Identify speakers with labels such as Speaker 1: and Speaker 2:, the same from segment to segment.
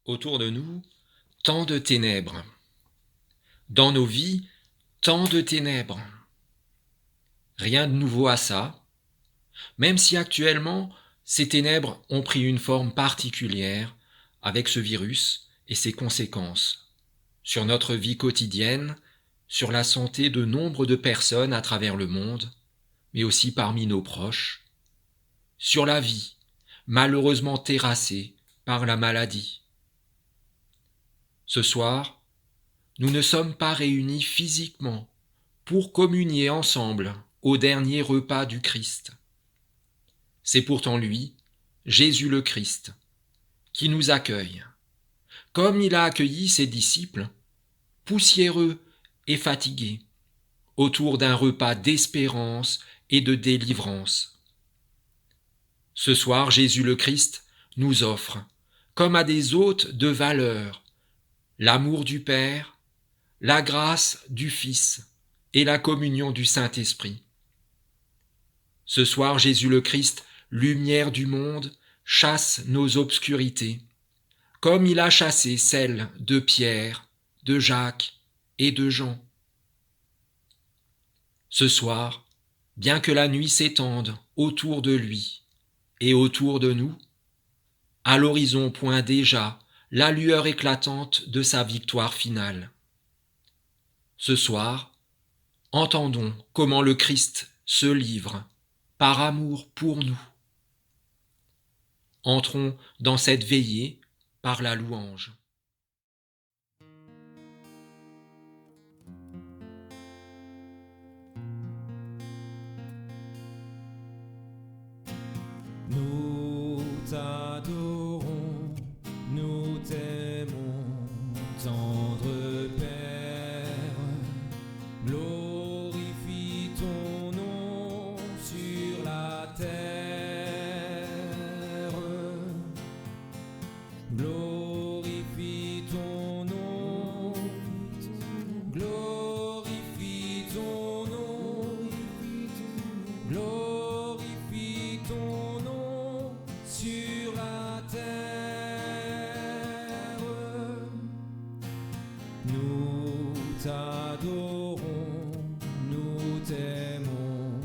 Speaker 1: Autour de nous, tant de ténèbres. Dans nos vies, tant de ténèbres. Rien de nouveau à ça, même si actuellement, ces ténèbres ont pris une forme particulière avec ce virus et ses conséquences sur notre vie quotidienne, sur la santé de nombre de personnes à travers le monde, mais aussi parmi nos proches, sur la vie, malheureusement terrassée par la maladie. Ce soir, nous ne sommes pas réunis physiquement pour communier ensemble au dernier repas du Christ. C'est pourtant lui, Jésus le Christ, qui nous accueille, comme il a accueilli ses disciples, poussiéreux et fatigués, autour d'un repas d'espérance et de délivrance. Ce soir, Jésus le Christ nous offre, comme à des hôtes de valeur, l'amour du Père, la grâce du Fils et la communion du Saint-Esprit. Ce soir, Jésus le Christ, lumière du monde, chasse nos obscurités, comme il a chassé celles de Pierre, de Jacques et de Jean. Ce soir, bien que la nuit s'étende autour de lui et autour de nous, à l'horizon pointe déjà la lueur éclatante de sa victoire finale. Ce soir, entendons comment le Christ se livre par amour pour nous. Entrons dans cette veillée par la louange.
Speaker 2: Nous t'adorons, nous t'aimons, tendre Père. Glorifie ton nom sur la terre. Glorifie ton nom. Glorifie ton nom. Glorifie ton nom sur la terre. Nous t'adorons, nous t'aimons,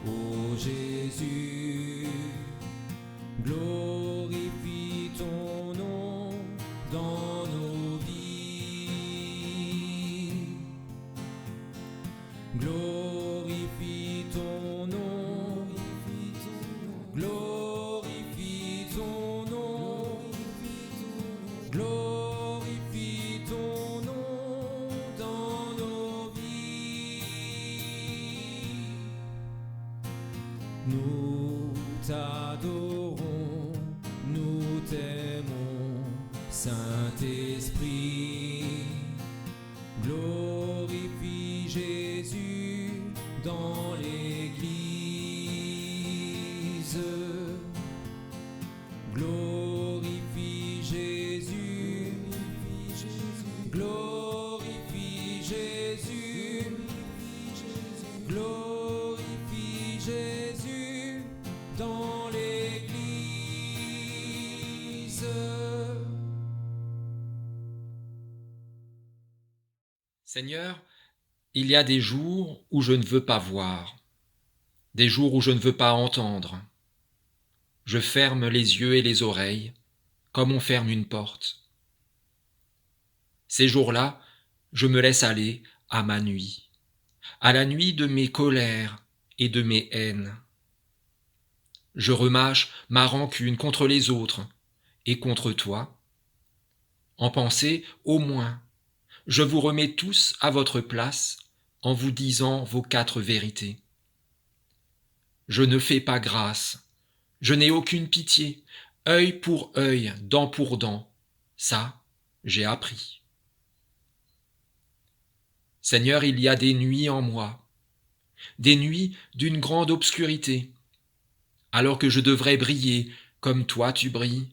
Speaker 2: ô Jésus. Glorifie ton nom dans nos vies. Glorifie ton nom. Glorifie ton nom. Glorifie ton nom dans nos vies. Nous t'adorons, nous t'aimons, Saint-Esprit. Glorifie Jésus dans l'Église. Glorifie Jésus. Glorifie Jésus. Glorifie Jésus dans l'Église.
Speaker 1: Seigneur, il y a des jours où je ne veux pas voir, des jours où je ne veux pas entendre. Je ferme les yeux et les oreilles, comme on ferme une porte. Ces jours-là, je me laisse aller à ma nuit, à la nuit de mes colères et de mes haines. Je remâche ma rancune contre les autres et contre toi. En pensée, au moins, je vous remets tous à votre place en vous disant vos 4 vérités. Je ne fais pas grâce, je n'ai aucune pitié, œil pour œil, dent pour dent, ça, j'ai appris. Seigneur, il y a des nuits en moi, des nuits d'une grande obscurité, alors que je devrais briller comme toi tu brilles,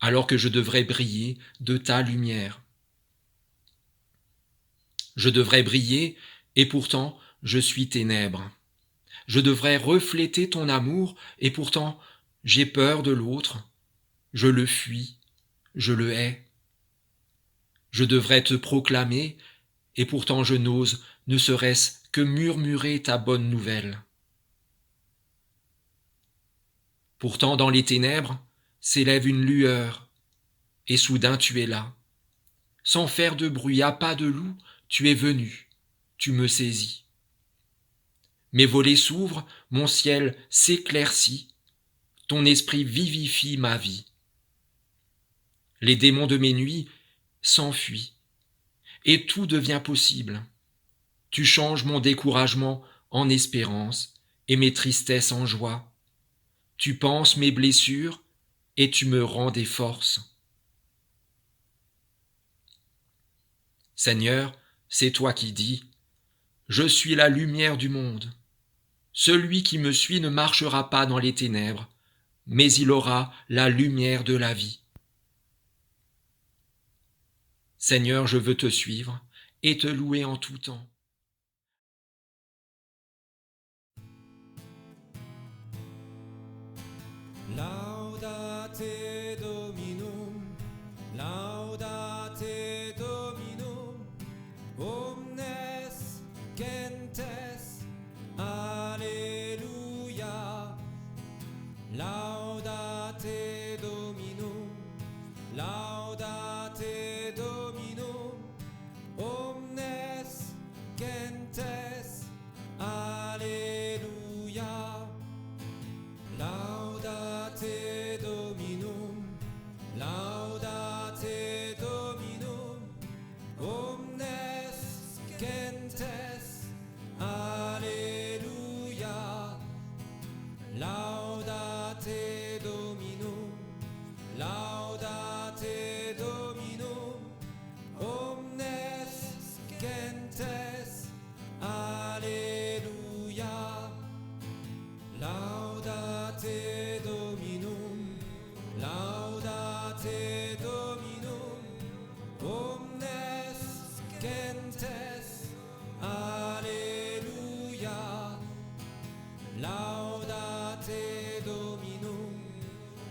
Speaker 1: alors que je devrais briller de ta lumière. Je devrais briller, et pourtant je suis ténèbres. Je devrais refléter ton amour, et pourtant j'ai peur de l'autre, je le fuis, je le hais. Je devrais te proclamer, et pourtant je n'ose, ne serait-ce que murmurer ta bonne nouvelle. Pourtant dans les ténèbres s'élève une lueur, et soudain tu es là. Sans faire de bruit, à pas de loup, tu es venu, tu me saisis. Mes volets s'ouvrent, mon ciel s'éclaircit, ton esprit vivifie ma vie. Les démons de mes nuits s'enfuient, et tout devient possible. Tu changes mon découragement en espérance, et mes tristesses en joie. Tu penses mes blessures, et tu me rends des forces. Seigneur, c'est toi qui dis, je suis la lumière du monde. Celui qui me suit ne marchera pas dans les ténèbres, mais il aura la lumière de la vie. Seigneur, je veux te suivre et te louer en tout temps.
Speaker 2: Laudate Dominum, laudate Dominum, omnes gentes, Alleluia. Laudate Dominum, laudate Dominum, omnes gentes, Alleluia. Laudate Dominum, laudate Dominum, omnes gentes, Alleluia. Laudate Dominum, laudate Dominum, omnes gentes, Alleluia. Laudate Dominum, laudate Dominum, omnes gentes, Alleluia. Laudate Dominum,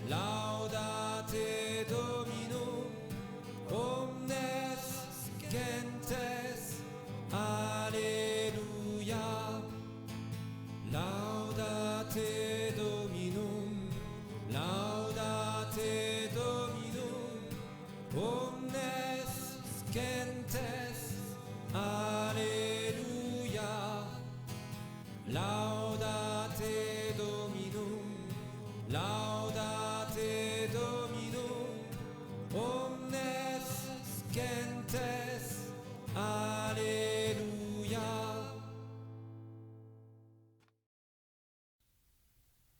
Speaker 2: laudate Dominum, omnes gentes, Alleluia. Laudate Dominum, laudate Dominum, omnes gentes, Alleluia. Laudate Dominum, laudate Dominum, omnes gentes, Alleluia.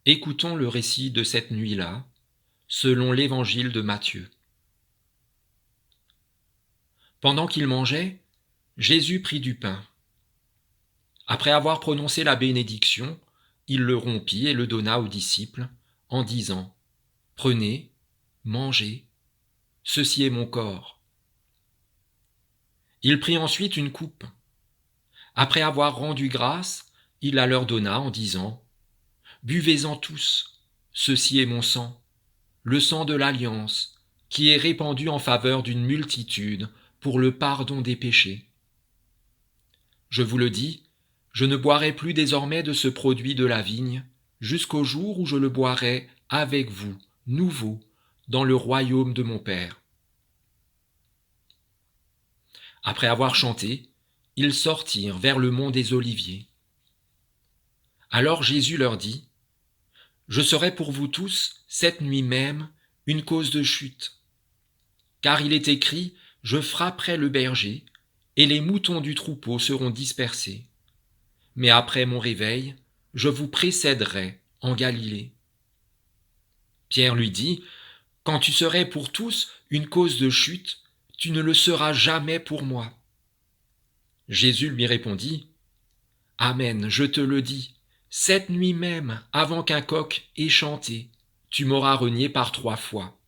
Speaker 1: Écoutons le récit de cette nuit-là, selon l'évangile de Matthieu. Pendant qu'il mangeait, Jésus prit du pain. Après avoir prononcé la bénédiction, il le rompit et le donna aux disciples, en disant : « Prenez, mangez, ceci est mon corps. » Il prit ensuite une coupe. Après avoir rendu grâce, il la leur donna en disant : « Buvez-en tous, ceci est mon sang, le sang de l'alliance, qui est répandu en faveur d'une multitude pour le pardon des péchés. Je vous le dis, je ne boirai plus désormais de ce produit de la vigne, jusqu'au jour où je le boirai avec vous, nouveau, dans le royaume de mon Père. » Après avoir chanté, ils sortirent vers le mont des Oliviers. Alors Jésus leur dit : « Je serai pour vous tous, cette nuit même, une cause de chute. Car il est écrit : je frapperai le berger, et les moutons du troupeau seront dispersés. Mais après mon réveil, je vous précéderai en Galilée. » Pierre lui dit : « Quand tu serais pour tous une cause de chute, tu ne le seras jamais pour moi. » Jésus lui répondit : « Amen, je te le dis, cette nuit même, avant qu'un coq ait chanté, tu m'auras renié par 3 fois. »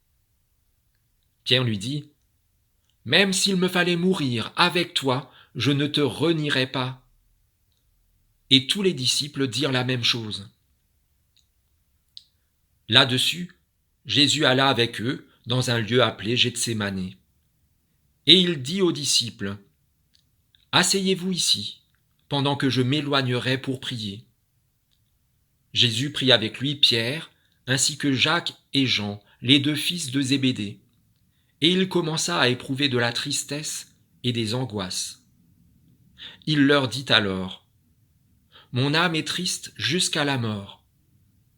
Speaker 1: Pierre lui dit : « Même s'il me fallait mourir avec toi, je ne te renierai pas. » Et tous les disciples dirent la même chose. Là-dessus, Jésus alla avec eux dans un lieu appelé Gethsémane. Et il dit aux disciples, « Asseyez-vous ici, pendant que je m'éloignerai pour prier. » Jésus prit avec lui Pierre, ainsi que Jacques et Jean, les deux fils de Zébédée, et il commença à éprouver de la tristesse et des angoisses. Il leur dit alors, « Mon âme est triste jusqu'à la mort.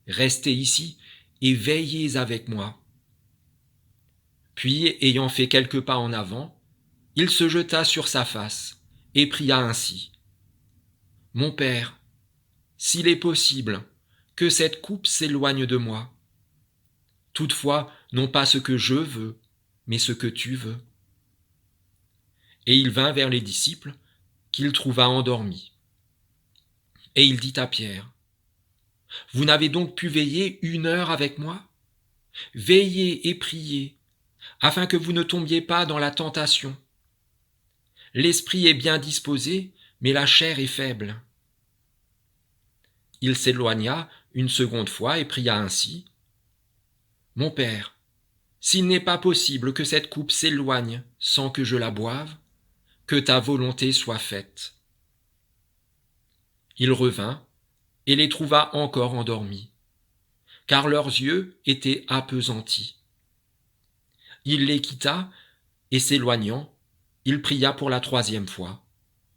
Speaker 1: Restez ici et veillez avec moi. » Puis, ayant fait quelques pas en avant, il se jeta sur sa face et pria ainsi, « Mon Père, s'il est possible, que cette coupe s'éloigne de moi. Toutefois, non pas ce que je veux, mais ce que tu veux. » Et il vint vers les disciples, qu'il trouva endormis. Et il dit à Pierre, « Vous n'avez donc pu veiller 1 heure avec moi? Veillez et priez, afin que vous ne tombiez pas dans la tentation. L'esprit est bien disposé, mais la chair est faible. » Il s'éloigna une seconde fois et pria ainsi, « Mon Père, s'il n'est pas possible que cette coupe s'éloigne sans que je la boive, que ta volonté soit faite. » Il revint et les trouva encore endormis, car leurs yeux étaient appesantis. Il les quitta et s'éloignant, il pria pour la 3e fois,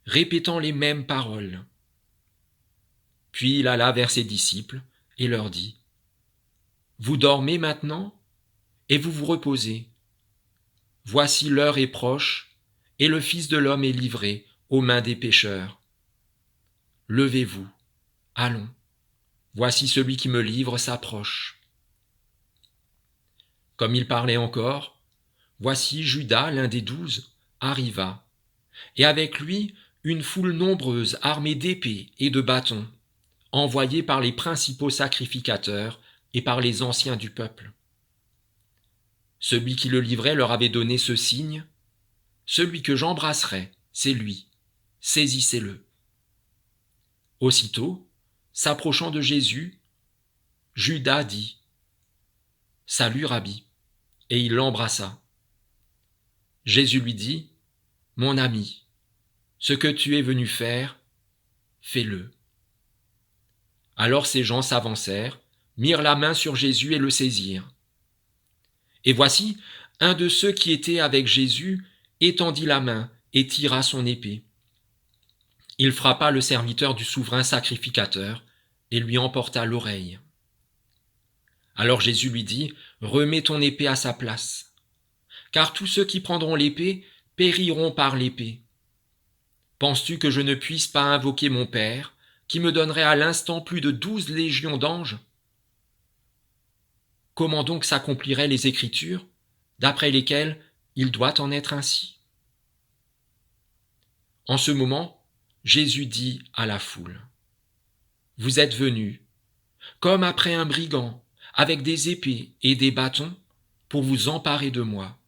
Speaker 1: répétant les mêmes paroles. Puis il alla vers ses disciples et leur dit, « Vous dormez maintenant et vous vous reposez. Voici l'heure est proche et le Fils de l'homme est livré aux mains des pécheurs. Levez-vous, allons, voici celui qui me livre s'approche. » Comme il parlait encore, voici Judas, l'un des 12, arriva, et avec lui une foule nombreuse armée d'épées et de bâtons, envoyée par les principaux sacrificateurs et par les anciens du peuple. Celui qui le livrait leur avait donné ce signe, « Celui que j'embrasserai, c'est lui, saisissez-le. » Aussitôt, s'approchant de Jésus, Judas dit, « Salut, Rabbi », et il l'embrassa. Jésus lui dit, « Mon ami, ce que tu es venu faire, fais-le. » Alors ces gens s'avancèrent, mirent la main sur Jésus et le saisirent. Et voici, un de ceux qui étaient avec Jésus étendit la main et tira son épée. Il frappa le serviteur du souverain sacrificateur et lui emporta l'oreille. Alors Jésus lui dit, « Remets ton épée à sa place, car tous ceux qui prendront l'épée périront par l'épée. Penses-tu que je ne puisse pas invoquer mon Père, qui me donnerait à l'instant plus de 12 légions d'anges? Comment donc s'accompliraient les Écritures, d'après lesquelles il doit en être ainsi? » En ce moment, Jésus dit à la foule, « Vous êtes venus, comme après un brigand, avec des épées et des bâtons, pour vous emparer de moi.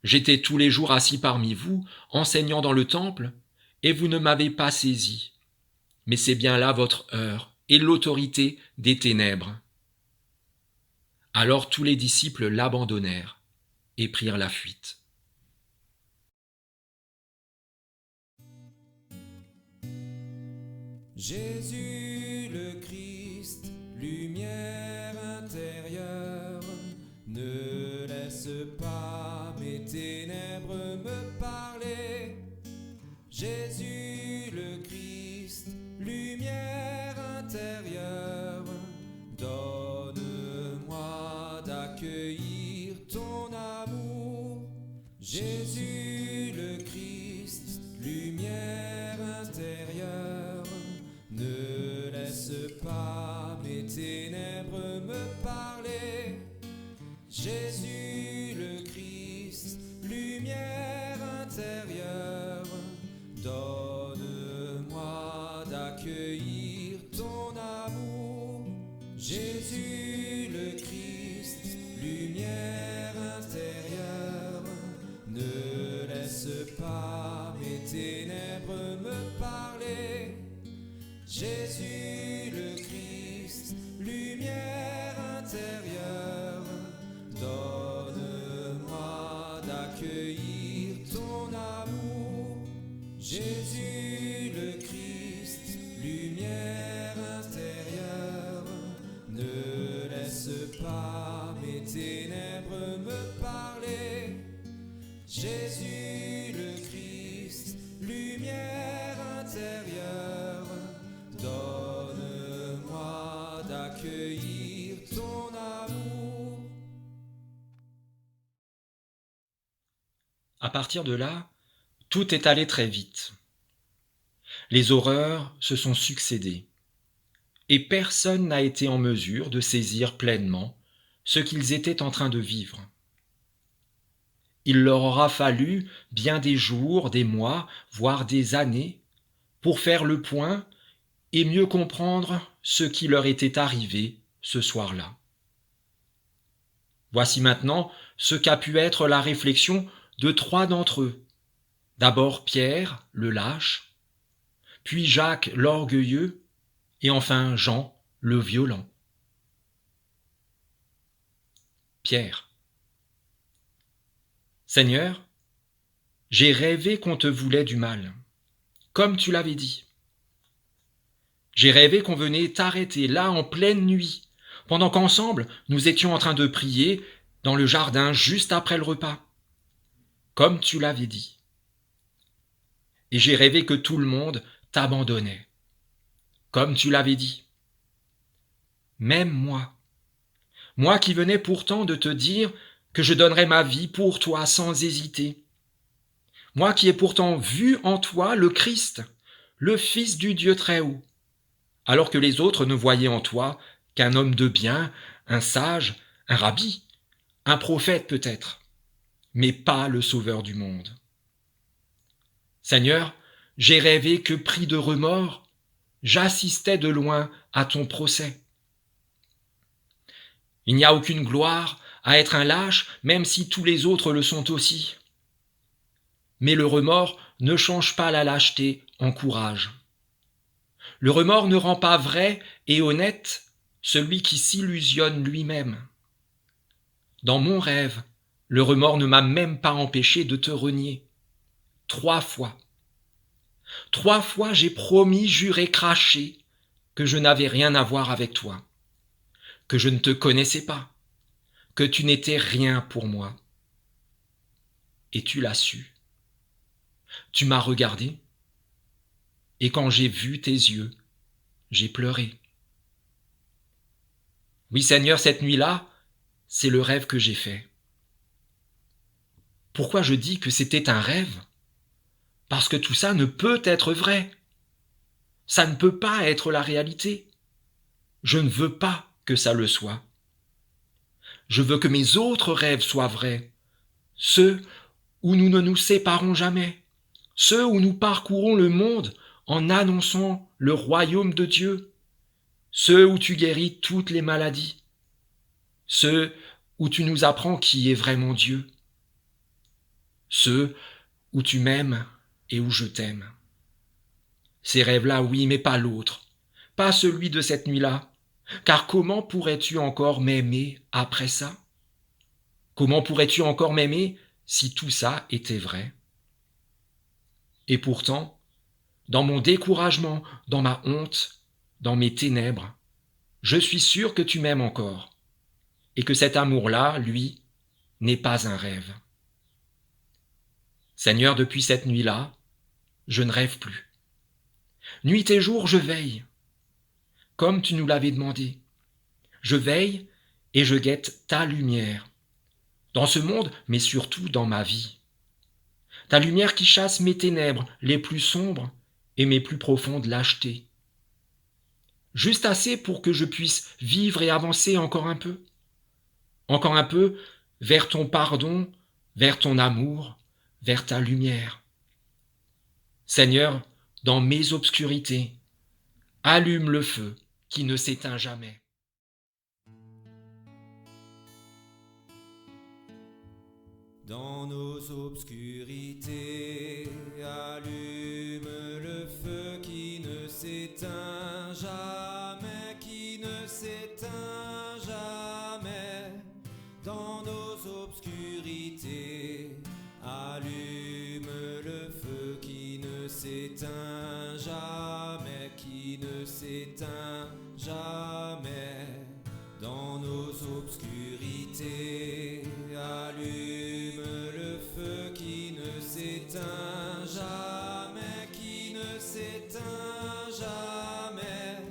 Speaker 1: J'étais tous les jours assis parmi vous, enseignant dans le temple, et vous ne m'avez pas saisi. Mais c'est bien là votre heure et l'autorité des ténèbres. » Alors tous les disciples l'abandonnèrent et prirent la fuite.
Speaker 2: Jésus le Christ, lumière intérieure, ne laisse pas mes ténèbres me parler. Jésus le Christ, lumière intérieure, donne-moi d'accueillir ton amour. Jésus le Christ, lumière intérieure, ne laisse pas mes ténèbres me parler. Jésus le Christ, lumière intérieure, donne-moi d'accueillir ton amour. Jésus le Christ, lumière intérieure, ne laisse pas mes ténèbres me parler. Jésus le Christ, lumière intérieure, donne mes ténèbres me parler. Jésus le Christ, lumière intérieure, donne-moi d'accueillir ton amour.
Speaker 1: À partir de là, tout est allé très vite. Les horreurs se sont succédées, et personne n'a été en mesure de saisir pleinement ce qu'ils étaient en train de vivre. Il leur aura fallu bien des jours, des mois, voire des années, pour faire le point et mieux comprendre ce qui leur était arrivé ce soir-là. Voici maintenant ce qu'a pu être la réflexion de 3 d'entre eux. D'abord Pierre, le lâche, puis Jacques, l'orgueilleux, et enfin Jean, le violent. Pierre. Seigneur, j'ai rêvé qu'on te voulait du mal, comme tu l'avais dit. J'ai rêvé qu'on venait t'arrêter là en pleine nuit, pendant qu'ensemble nous étions en train de prier dans le jardin juste après le repas, comme tu l'avais dit. Et j'ai rêvé que tout le monde t'abandonnait, comme tu l'avais dit. Même moi qui venais pourtant de te dire que je donnerais ma vie pour toi sans hésiter. Moi qui ai pourtant vu en toi le Christ, le Fils du Dieu Très-Haut, alors que les autres ne voyaient en toi qu'un homme de bien, un sage, un rabbi, un prophète peut-être, mais pas le Sauveur du monde. Seigneur, j'ai rêvé que, pris de remords, j'assistais de loin à ton procès. Il n'y a aucune gloire à être un lâche, même si tous les autres le sont aussi. Mais le remords ne change pas la lâcheté en courage. Le remords ne rend pas vrai et honnête celui qui s'illusionne lui-même. Dans mon rêve, le remords ne m'a même pas empêché de te renier. 3 fois. 3 fois j'ai promis, juré, craché que je n'avais rien à voir avec toi, que je ne te connaissais pas, que tu n'étais rien pour moi. Et tu l'as su. Tu m'as regardé, et quand j'ai vu tes yeux, j'ai pleuré. Oui, Seigneur, cette nuit-là, c'est le rêve que j'ai fait. Pourquoi je dis que c'était un rêve ? Parce que tout ça ne peut être vrai. Ça ne peut pas être la réalité. Je ne veux pas que ça le soit. Je veux que mes autres rêves soient vrais, ceux où nous ne nous séparons jamais, ceux où nous parcourons le monde en annonçant le royaume de Dieu, ceux où tu guéris toutes les maladies, ceux où tu nous apprends qui est vraiment Dieu, ceux où tu m'aimes et où je t'aime. Ces rêves-là, oui, mais pas l'autre, pas celui de cette nuit-là, car comment pourrais-tu encore m'aimer après ça ? Comment pourrais-tu encore m'aimer si tout ça était vrai ? Et pourtant, dans mon découragement, dans ma honte, dans mes ténèbres, je suis sûr que tu m'aimes encore, et que cet amour-là, lui, n'est pas un rêve. Seigneur, depuis cette nuit-là, je ne rêve plus. Nuit et jour, je veille, comme tu nous l'avais demandé. Je veille et je guette ta lumière, dans ce monde, mais surtout dans ma vie. Ta lumière qui chasse mes ténèbres les plus sombres et mes plus profondes lâchetés. Juste assez pour que je puisse vivre et avancer encore un peu vers ton pardon, vers ton amour, vers ta lumière. Seigneur, dans mes obscurités, allume le feu qui ne s'éteint jamais.
Speaker 2: Dans nos obscurités, allume le feu qui ne s'éteint jamais, qui ne s'éteint jamais. Dans nos obscurités, allume le feu qui ne s'éteint jamais, qui ne s'éteint jamais. dans nos obscurités. Allume le feu qui ne s'éteint jamais, qui ne s'éteint jamais.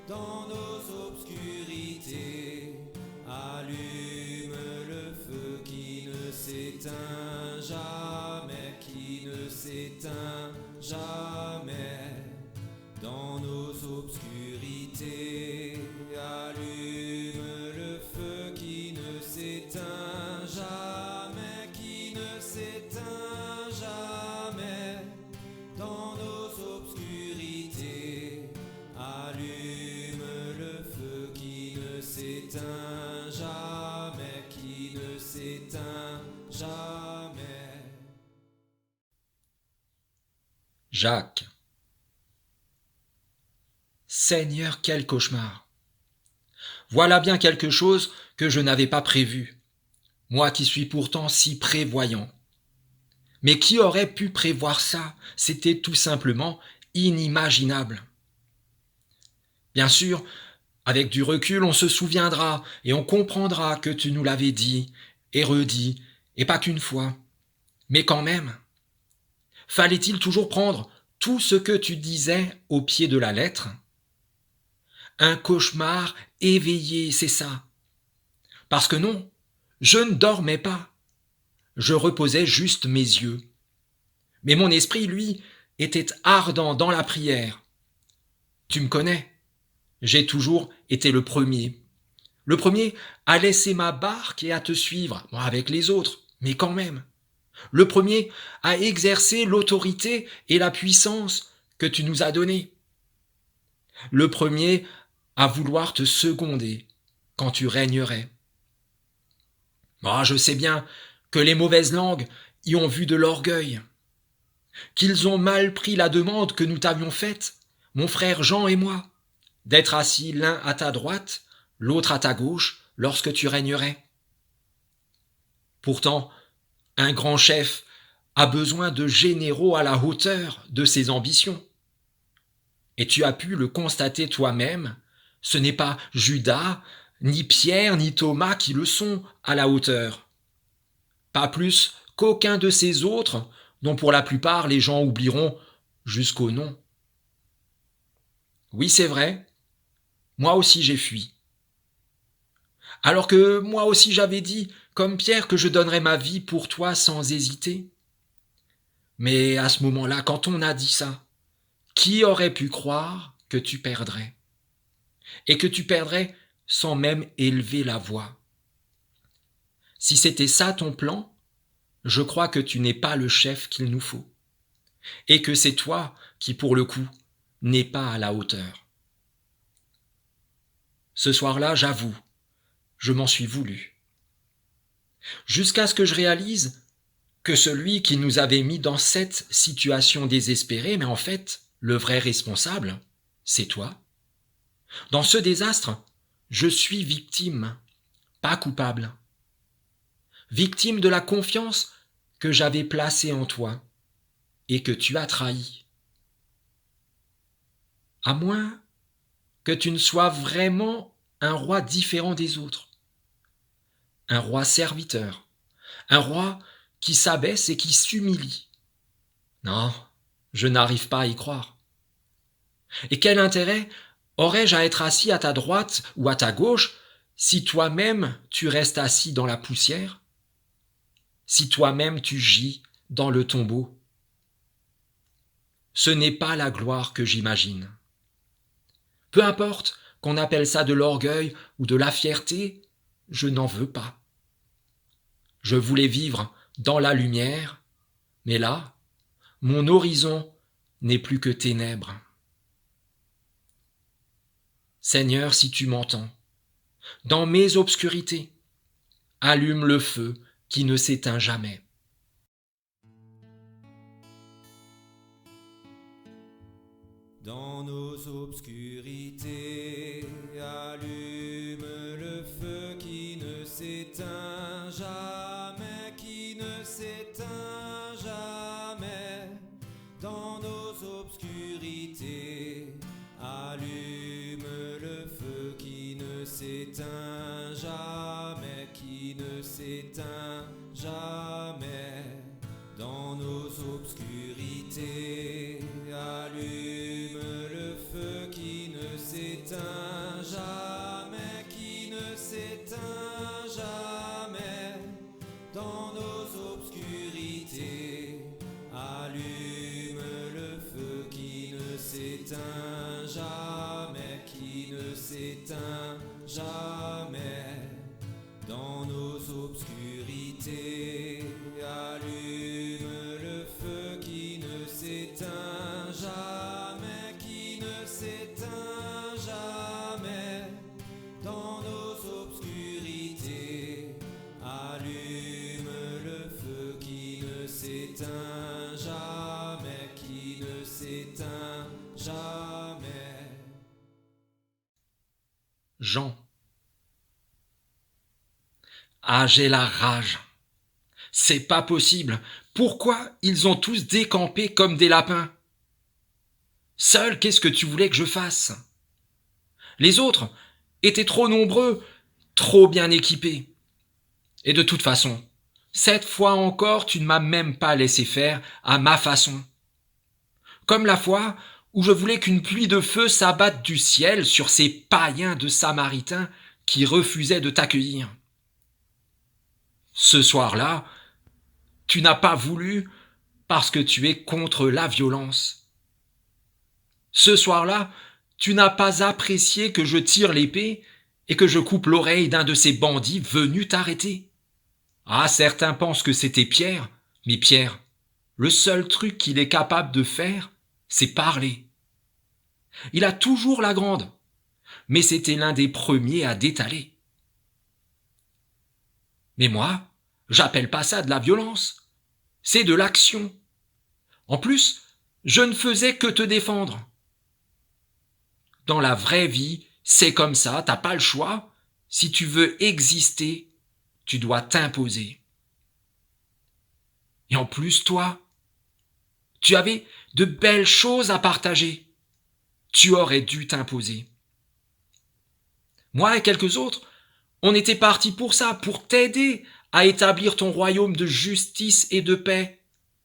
Speaker 2: Dans nos obscurités, allume le feu qui ne s'éteint jamais, qui ne s'éteint jamais. Dans nos obscurités, allume le feu qui ne s'éteint jamais, qui ne s'éteint jamais. Dans nos obscurités, allume le feu qui ne s'éteint jamais, qui ne s'éteint jamais.
Speaker 1: Jacques. Seigneur, quel cauchemar! Voilà bien quelque chose que je n'avais pas prévu, moi qui suis pourtant si prévoyant. Mais qui aurait pu prévoir ça? C'était tout simplement inimaginable. Bien sûr, avec du recul, on se souviendra et on comprendra que tu nous l'avais dit et redit, et pas qu'une fois. Mais quand même, fallait-il toujours prendre tout ce que tu disais au pied de la lettre? Un cauchemar éveillé, c'est ça. Parce que non, je ne dormais pas. Je reposais juste mes yeux. Mais mon esprit, lui, était ardent dans la prière. Tu me connais, j'ai toujours été le premier. Le premier à laisser ma barque et à te suivre, moi avec les autres, mais quand même. Le premier à exercer l'autorité et la puissance que tu nous as données. Le premier à vouloir te seconder quand tu régnerais. Moi, je sais bien que les mauvaises langues y ont vu de l'orgueil, qu'ils ont mal pris la demande que nous t'avions faite, mon frère Jean et moi, d'être assis l'un à ta droite, l'autre à ta gauche, lorsque tu régnerais. Pourtant, un grand chef a besoin de généraux à la hauteur de ses ambitions. Et tu as pu le constater toi-même, ce n'est pas Judas, ni Pierre, ni Thomas qui le sont à la hauteur. Pas plus qu'aucun de ces autres, dont pour la plupart les gens oublieront jusqu'au nom. Oui, c'est vrai, moi aussi j'ai fui. Alors que moi aussi j'avais dit, comme Pierre, que je donnerais ma vie pour toi sans hésiter. Mais à ce moment-là, quand on a dit ça, qui aurait pu croire que tu perdrais? Et que tu perdrais sans même élever la voix. Si c'était ça ton plan, je crois que tu n'es pas le chef qu'il nous faut. Et que c'est toi qui, pour le coup, n'es pas à la hauteur. Ce soir-là, j'avoue, je m'en suis voulu. Jusqu'à ce que je réalise que celui qui nous avait mis dans cette situation désespérée, mais en fait, le vrai responsable, c'est toi. Dans ce désastre, je suis victime, pas coupable. Victime de la confiance que j'avais placée en toi et que tu as trahi. À moins que tu ne sois vraiment un roi différent des autres. Un roi serviteur. Un roi qui s'abaisse et qui s'humilie. Non, je n'arrive pas à y croire. Et quel intérêt aurais-je à être assis à ta droite ou à ta gauche si toi-même tu restes assis dans la poussière? Si toi-même tu gis dans le tombeau? Ce n'est pas la gloire que j'imagine. Peu importe qu'on appelle ça de l'orgueil ou de la fierté, je n'en veux pas. Je voulais vivre dans la lumière, mais là, mon horizon n'est plus que ténèbres. Seigneur, si tu m'entends, dans mes obscurités, allume le feu qui ne s'éteint jamais.
Speaker 2: Dans nos obscurités, allume le feu qui ne s'éteint jamais, qui ne s'éteint jamais. Dans nos obscurités, allume le feu qui ne s'éteint s'éteint jamais, qui ne s'éteint jamais. Dans nos obscurités, allume le feu qui ne s'éteint jamais, qui ne s'éteint jamais. Dans nos obscurités, allume le feu qui ne s'éteint jamais, qui ne s'éteint jamais. Dans nos obscurités, allume le feu qui ne s'éteint jamais, qui ne s'éteint jamais. Dans nos obscurités, allume le feu qui ne s'éteint jamais, qui ne s'éteint jamais.
Speaker 1: Jean. Ah, j'ai la rage. C'est pas possible. Pourquoi ils ont tous décampé comme des lapins? Seul, qu'est-ce que tu voulais que je fasse? Les autres étaient trop nombreux, trop bien équipés. Et de toute façon, cette fois encore, tu ne m'as même pas laissé faire à ma façon. Comme la fois où je voulais qu'une pluie de feu s'abatte du ciel sur ces païens de Samaritains qui refusaient de t'accueillir. Ce soir-là, tu n'as pas voulu parce que tu es contre la violence. Ce soir-là, tu n'as pas apprécié que je tire l'épée et que je coupe l'oreille d'un de ces bandits venus t'arrêter. Ah, certains pensent que c'était Pierre, mais Pierre, le seul truc qu'il est capable de faire, c'est parler. Il a toujours la grande, mais c'était l'un des premiers à détaler. Mais moi, j'appelle pas ça de la violence, c'est de l'action. En plus, je ne faisais que te défendre. Dans la vraie vie, c'est comme ça, t'as pas le choix. Si tu veux exister, tu dois t'imposer. Et en plus, toi, tu avais de belles choses à partager. Tu aurais dû t'imposer. Moi et quelques autres, on était partis pour ça, pour t'aider à établir ton royaume de justice et de paix,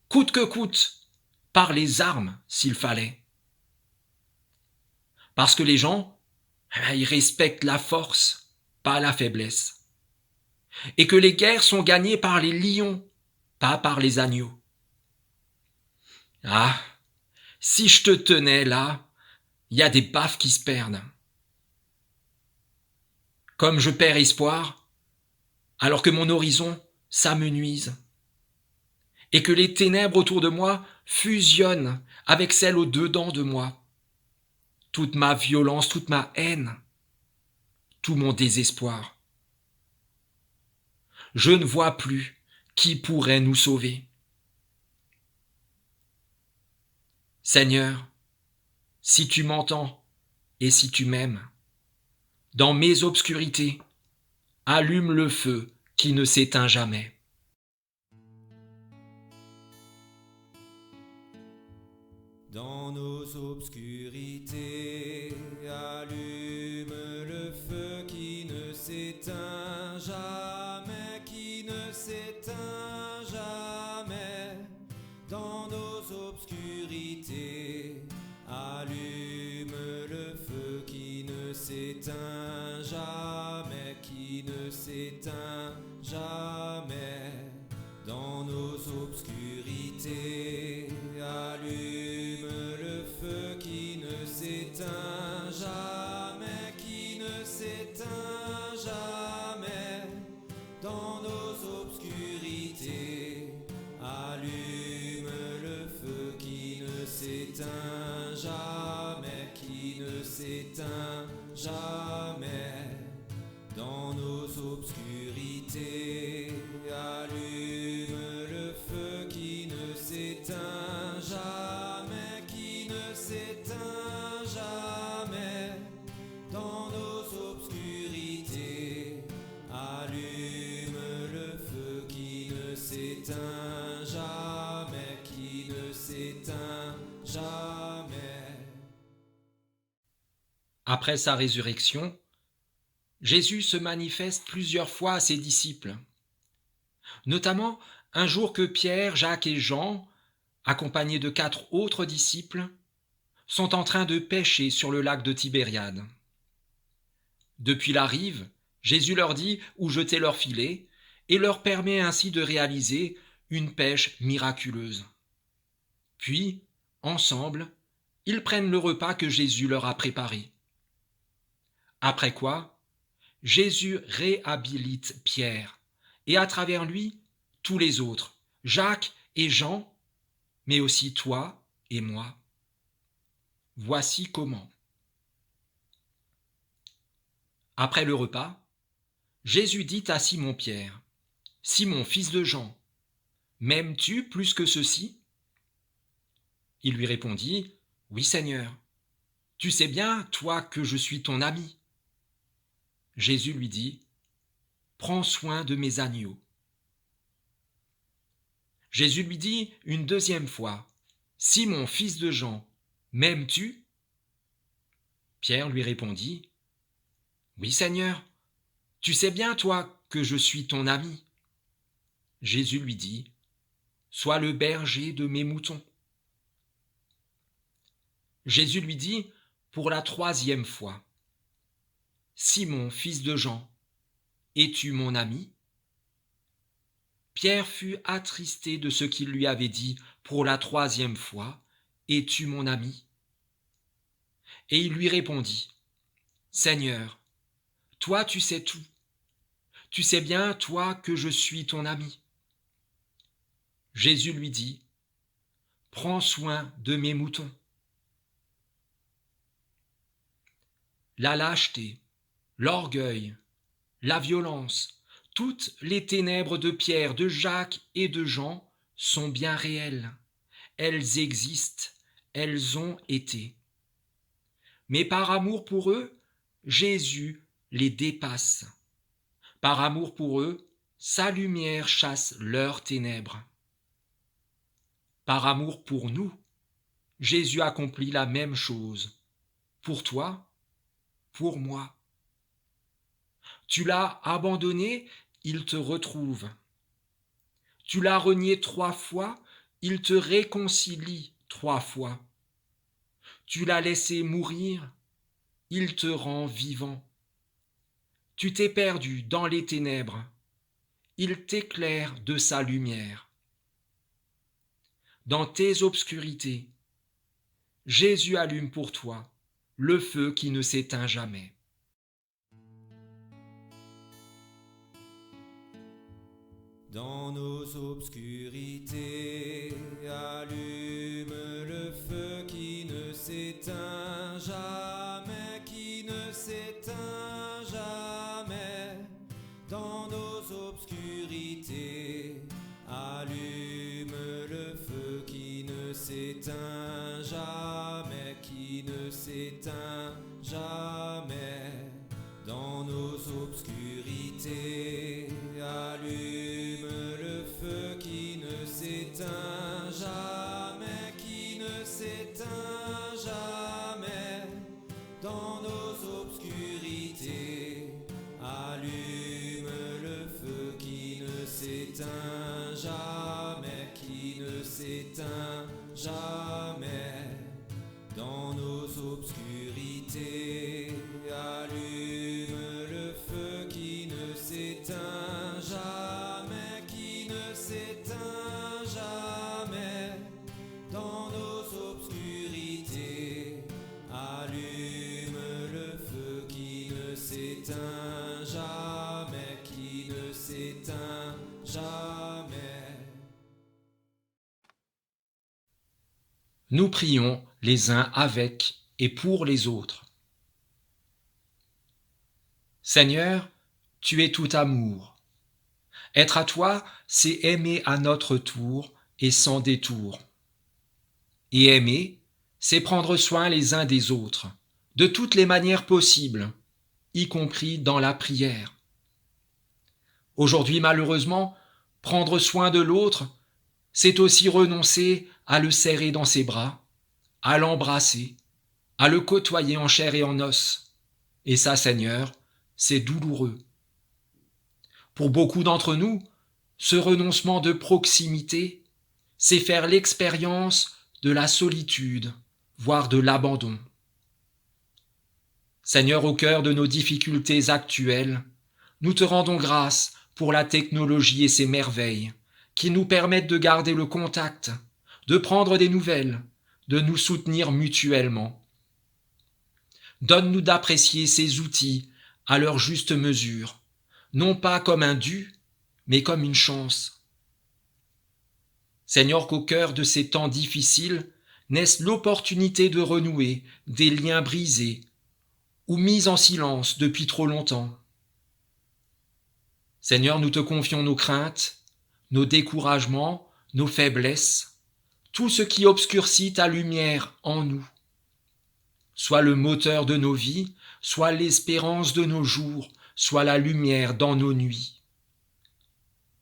Speaker 1: coûte que coûte, par les armes s'il fallait. Parce que les gens, ils respectent la force, pas la faiblesse. Et que les guerres sont gagnées par les lions, pas par les agneaux. Ah, si je te tenais là, il y a des baffes qui se perdent. Comme je perds espoir, alors que mon horizon s'amenuise, et que les ténèbres autour de moi fusionnent avec celles au-dedans de moi. Toute ma violence, toute ma haine, tout mon désespoir. Je ne vois plus qui pourrait nous sauver. Seigneur, si tu m'entends et si tu m'aimes, dans mes obscurités, allume le feu qui ne s'éteint jamais.
Speaker 2: Dans nos obscurités, allume le feu qui ne s'éteint jamais, qui ne s'éteint jamais. Dans nos obscurités, allume le feu qui ne s'éteint jamais, qui ne s'éteint jamais. Dans nos obscurités, allume le feu qui ne s'éteint jamais, qui ne s'éteint jamais. Dans nos obscurités, allume le feu qui ne s'éteint jamais, qui ne s'éteint jamais. Dans nos obscurités, allume le feu qui ne s'éteint jamais, qui ne s'éteint jamais. Dans nos obscurités, allume le feu qui ne s'éteint jamais, qui ne s'éteint jamais.
Speaker 1: Après sa résurrection, Jésus se manifeste plusieurs fois à ses disciples, notamment un jour que Pierre, Jacques et Jean, accompagnés de 4 autres disciples, sont en train de pêcher sur le lac de Tibériade. Depuis la rive, Jésus leur dit où jeter leur filet et leur permet ainsi de réaliser une pêche miraculeuse. Puis, ensemble, ils prennent le repas que Jésus leur a préparé. Après quoi, Jésus réhabilite Pierre et à travers lui, tous les autres, Jacques et Jean, mais aussi toi et moi. Voici comment. Après le repas, Jésus dit à Simon-Pierre, « Simon, fils de Jean, m'aimes-tu plus que ceux-ci » Il lui répondit, « Oui, Seigneur, tu sais bien, toi, que je suis ton ami. » Jésus lui dit, « Prends soin de mes agneaux. » Jésus lui dit une deuxième fois, « Simon, fils de Jean, m'aimes-tu » Pierre lui répondit, « Oui, Seigneur, tu sais bien, toi, que je suis ton ami. » Jésus lui dit, « Sois le berger de mes moutons. » Jésus lui dit pour la 3e fois, « Simon, fils de Jean, es-tu mon ami » Pierre fut attristé de ce qu'il lui avait dit pour la 3e fois, « Es-tu mon ami » Et il lui répondit, « Seigneur, toi tu sais tout. Tu sais bien, toi, que je suis ton ami. » Jésus lui dit, « Prends soin de mes moutons. » La lâcheté, l'orgueil, la violence, toutes les ténèbres de Pierre, de Jacques et de Jean sont bien réelles. Elles existent, elles ont été. Mais par amour pour eux, Jésus les dépasse. Par amour pour eux, sa lumière chasse leurs ténèbres. Par amour pour nous, Jésus accomplit la même chose. Pour toi, pour moi. Tu l'as abandonné, il te retrouve. Tu l'as renié 3 fois, il te réconcilie 3 fois. Tu l'as laissé mourir, il te rend vivant. Tu t'es perdu dans les ténèbres, il t'éclaire de sa lumière. Dans tes obscurités, Jésus allume pour toi le feu qui ne s'éteint jamais.
Speaker 2: Dans nos obscurités, allume le feu qui ne s'éteint jamais, qui ne s'éteint jamais. Dans nos obscurités, allume le feu qui ne s'éteint jamais, qui ne s'éteint jamais. Dans nos obscurités, allume le feu qui ne s'éteint jamais, qui ne s'éteint jamais. Dans nos obscurités, allume le feu qui ne s'éteint jamais, qui ne s'éteint jamais. Dans nos obscurités, allume le feu qui ne s'éteint jamais, qui ne s'éteint jamais. Dans nos obscurités, allume le feu qui ne s'éteint jamais, qui ne s'éteint jamais.
Speaker 1: Nous prions les uns avec et pour les autres. Seigneur, tu es tout amour. Être à toi, c'est aimer à notre tour et sans détour. Et aimer, c'est prendre soin les uns des autres, de toutes les manières possibles, y compris dans la prière. Aujourd'hui, malheureusement, prendre soin de l'autre, c'est aussi renoncer à le serrer dans ses bras, à l'embrasser, à le côtoyer en chair et en os. Et ça, Seigneur, c'est douloureux. Pour beaucoup d'entre nous, ce renoncement de proximité, c'est faire l'expérience de la solitude, voire de l'abandon. Seigneur, au cœur de nos difficultés actuelles, nous te rendons grâce pour la technologie et ses merveilles qui nous permettent de garder le contact, de prendre des nouvelles, de nous soutenir mutuellement. Donne-nous d'apprécier ces outils à leur juste mesure, non pas comme un dû, mais comme une chance. Seigneur, qu'au cœur de ces temps difficiles naisse l'opportunité de renouer des liens brisés ou mis en silence depuis trop longtemps. Seigneur, nous te confions nos craintes, nos découragements, nos faiblesses, tout ce qui obscurcit ta lumière en nous. Soit le moteur de nos vies, soit l'espérance de nos jours, soit la lumière dans nos nuits.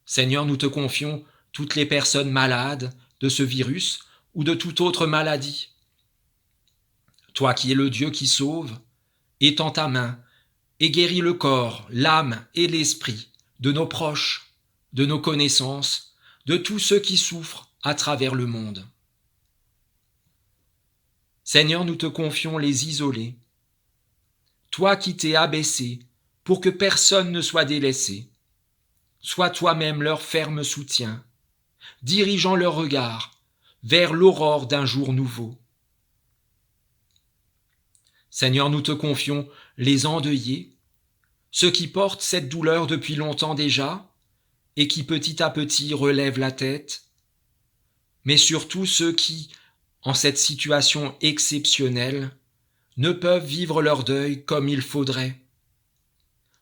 Speaker 1: Seigneur, nous te confions toutes les personnes malades de ce virus ou de toute autre maladie. Toi qui es le Dieu qui sauve, étends ta main et guéris le corps, l'âme et l'esprit de nos proches, de nos connaissances, de tous ceux qui souffrent à travers le monde. Seigneur, nous te confions les isolés. Toi qui t'es abaissé pour que personne ne soit délaissé, sois toi-même leur ferme soutien, dirigeant leur regard vers l'aurore d'un jour nouveau. Seigneur, nous te confions les endeuillés, ceux qui portent cette douleur depuis longtemps déjà et qui petit à petit relèvent la tête, mais surtout ceux qui, en cette situation exceptionnelle, ne peuvent vivre leur deuil comme il faudrait.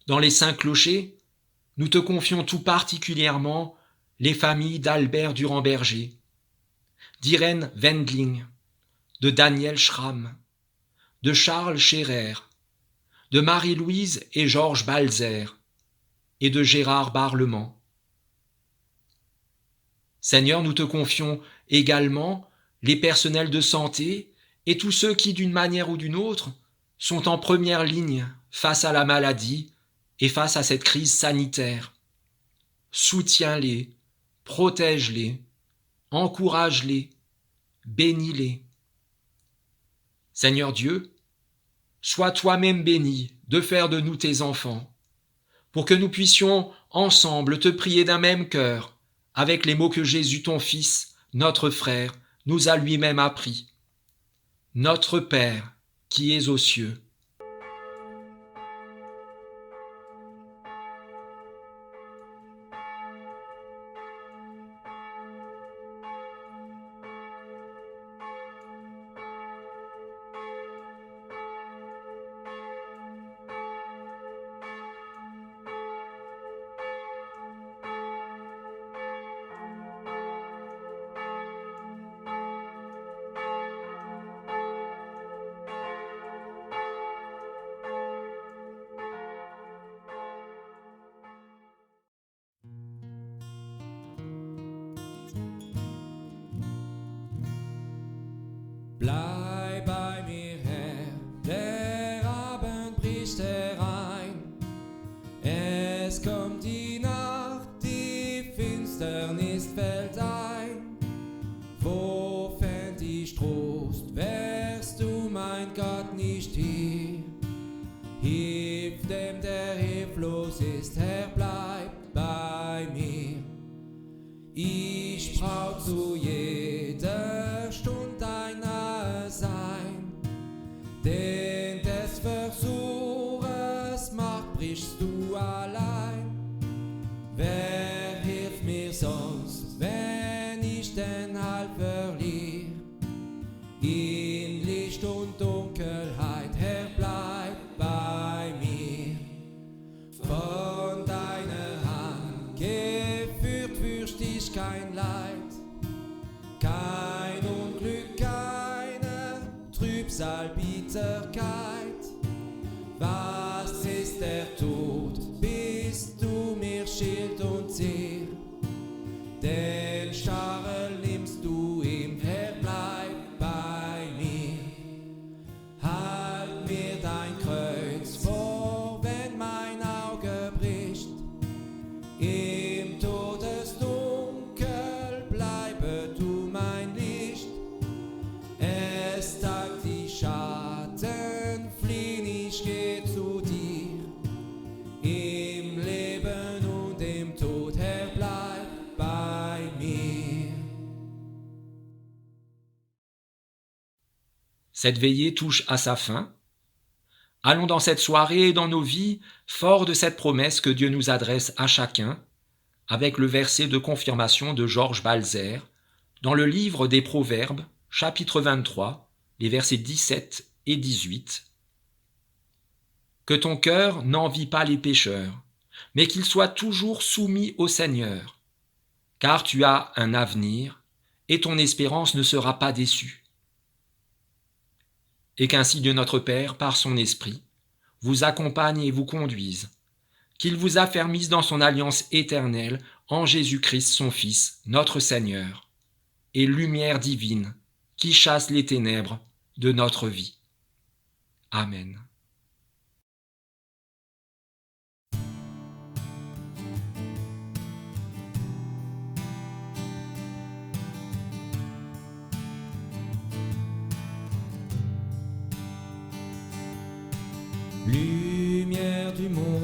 Speaker 1: Dans les 5 clochers, nous te confions tout particulièrement les familles d'Albert Durand-Berger, d'Irène Wendling, de Daniel Schramm, de Charles Scherer, de Marie-Louise et Georges Balzer et de Gérard Barlement. Seigneur, nous te confions également les personnels de santé et tous ceux qui, d'une manière ou d'une autre, sont en première ligne face à la maladie et face à cette crise sanitaire. Soutiens-les, protège-les, encourage-les, bénis-les. Seigneur Dieu, sois toi-même béni de faire de nous tes enfants, pour que nous puissions ensemble te prier d'un même cœur, avec les mots que Jésus ton Fils, notre frère, nous a lui-même appris. Notre Père, qui es aux cieux,
Speaker 2: Bleib bei mir, Herr, der Abend bricht herein. Es kommt die Nacht, die Finsternis fällt ein. Wo fänd ich Trost, wärst du, mein Gott, nicht hier? Hilf dem, der hilflos ist, Herr, bleib bei mir. Ich brauch zu jeder Stunde dein Nahesein, denn des Versuches Macht brichst du allein. Wer hilft mir sonst, wenn ich den Halt verliere? In Licht und Dunkelheit, Herr, bleib bei mir. Von deiner Hand geführt fürcht ich kein Leid, kein Unglück, keine Trübsal, Bitterkeit. Was ist der Tod? Bist du mir Schild und Ziel? Den Stachel nimmst du ihm, Herr, bleib bei mir. Halt mir dein Kreuz vor, wenn mein
Speaker 1: Cette veillée touche à sa fin. Allons dans cette soirée et dans nos vies, forts de cette promesse que Dieu nous adresse à chacun, avec le verset de confirmation de Georges Balzer, dans le livre des Proverbes, chapitre 23, les versets 17 et 18. Que ton cœur n'envie pas les pécheurs, mais qu'il soit toujours soumis au Seigneur, car tu as un avenir et ton espérance ne sera pas déçue. Et qu'ainsi Dieu notre Père, par son Esprit, vous accompagne et vous conduise, qu'il vous affermisse dans son alliance éternelle en Jésus-Christ son Fils, notre Seigneur, et lumière divine qui chasse les ténèbres de notre vie. Amen.
Speaker 2: Lumière du monde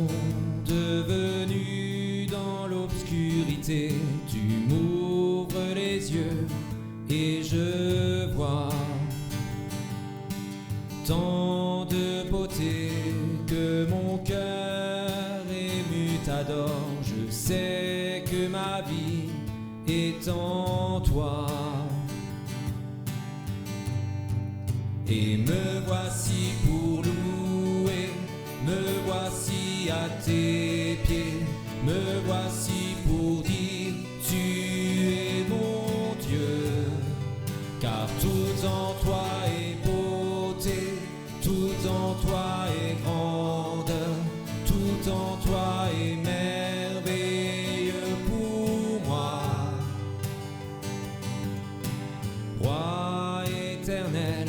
Speaker 2: venue dans l'obscurité, tu m'ouvres les yeux et je vois tant de beauté que mon cœur ému t'adore. Je sais que ma vie est en toi. Et me voici pour louer, me voici à tes pieds, me voici pour dire tu es mon Dieu, car tout en toi est beauté, tout en toi est grandeur, tout en toi est merveilleux pour moi. Roi éternel,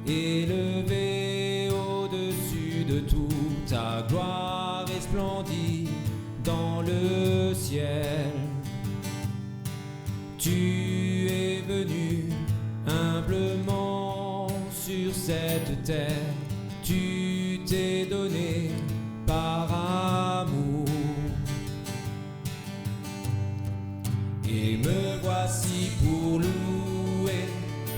Speaker 2: élevé au-dessus de tout, ta gloire resplendit dans le ciel. Tu es venu humblement sur cette terre, tu t'es donné par amour. Et me voici pour louer,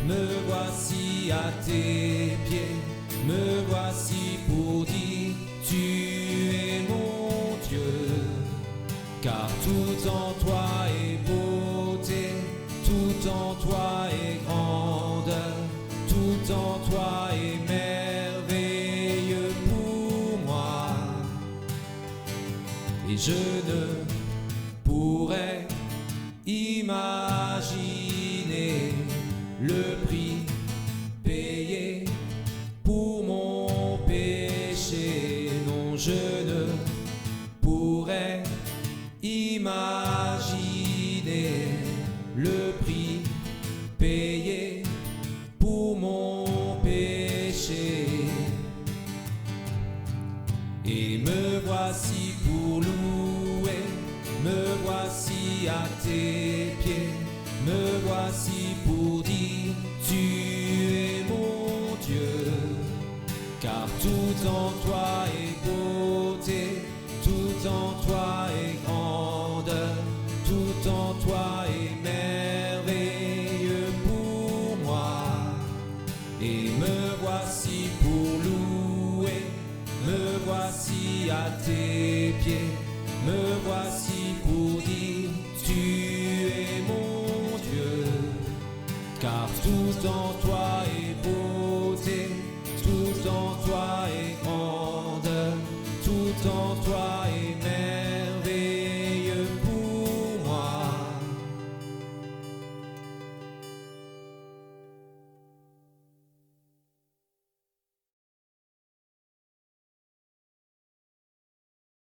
Speaker 2: me voici à tes pieds, me voici pour dire tu es mon Dieu, car tout en toi est beauté, tout en toi est grandeur, tout en toi est merveilleux pour moi. Et je ne pourrais imaginer le prix payé pour mon péché. Non, je ne pourrais imaginer le prix payé pour mon péché. Et me voici pour louer, me voici à tes pieds, me voici pour dire tu es mon Dieu, car tout en toi est beauté, tout en toi est grandeur, tout en toi est merveilleux pour moi. Et me voici pour louer, me voici à tes pieds, me voici